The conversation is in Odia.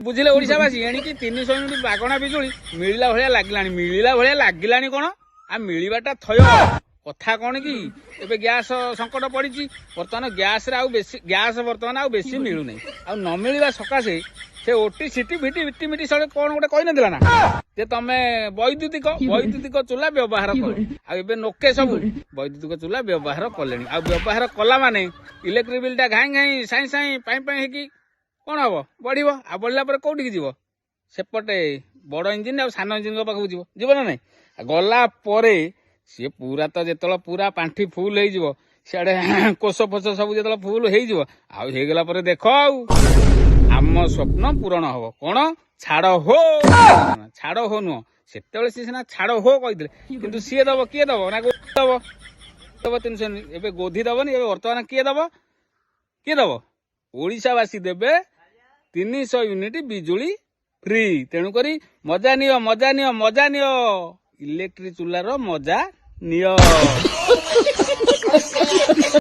ବୁଝିଲେ ଓଡ଼ିଶାବାସୀ ଏଣିକି 300 ୟୁନିଟ୍ ମାଗଣା ବିଜୁଳି ମିଳିଲା ଭଳିଆ ଲାଗିଲାଣି କଣ ଆ ମିଳିବାଟା ଥୟ କଥା କଣ କି ଏବେ ଗ୍ୟାସ ସଙ୍କଟ ପଡିଛି ବର୍ତ୍ତମାନ ଗ୍ୟାସ ବର୍ତ୍ତମାନ ଆଉ ବେଶୀ ମିଳୁନାହିଁ ଆଉ ନ ମିଳିବା ସକାଶେ ସେ ଓଟି ସିଟି ଭିଟି ଇଟିମିଟି ସଳେ କଣ ଗୋଟେ କହିନଥିଲା ନା ଯେ ତମେ ବୈଦ୍ୟୁତିକ ଚୁଲା ବ୍ୟବହାର କର ଆଉ ଏବେ ଲୋକେ ସବୁ ବୈଦ୍ୟୁତିକ ଚୁଲା ବ୍ୟବହାର କଲେଣି ଆଉ ବ୍ୟବହାର କଲା ମାନେ ଇଲେକ୍ଟ୍ରିକ ବିଲ୍ ଟା ଘାଇଁ ସାଇଁ ପାଇଁ ହେଇକି କଣ ହବ ବଢିବ ଆଉ ବଢିଲା ପରେ କୋଉଠିକି ଯିବ ସେପଟେ ବଡ ଇଞ୍ଜିନ ଆଉ ସାନ ଇଞ୍ଜିନ ପାଖକୁ ଯିବ ନା ନାଇଁ ଗଲା ପରେ ସିଏ ପୁରା ତ ଯେତେବେଳେ ପୁରା ପାଣ୍ଠି ଫୁଲ ହେଇଯିବ ସିଆଡେ କୋଷ ଫୋଷ ସବୁ ଯେତେବେଳେ ଫୁଲ ହେଇଯିବ ଆଉ ହେଇଗଲା ପରେ ଦେଖ ଆଉ ଆମ ସ୍ୱପ୍ନ ପୂରଣ ହବ କଣ ଛାଡ ହୋ ନୁହଁ ସେତେବେଳେ ସିଏ ସିନା ଛାଡ ହୋ କହିଥିଲେ କିନ୍ତୁ ସିଏ ଦବ କିଏ ଦବ ନା ଦବ 300 ଏବେ ଗୋଧି ଦବନି ଏବେ ବର୍ତ୍ତମାନ କିଏ ଦବ ଓଡ଼ିଶାବାସୀ ଦେବେ 300 ୟୁନିଟ୍ ବିଜୁଳି ଫ୍ରି ତେଣୁକରି ମଜା ନିଅ ଇଲେକ୍ଟ୍ରିକ ଚୁଲାର ମଜା ନିଅ।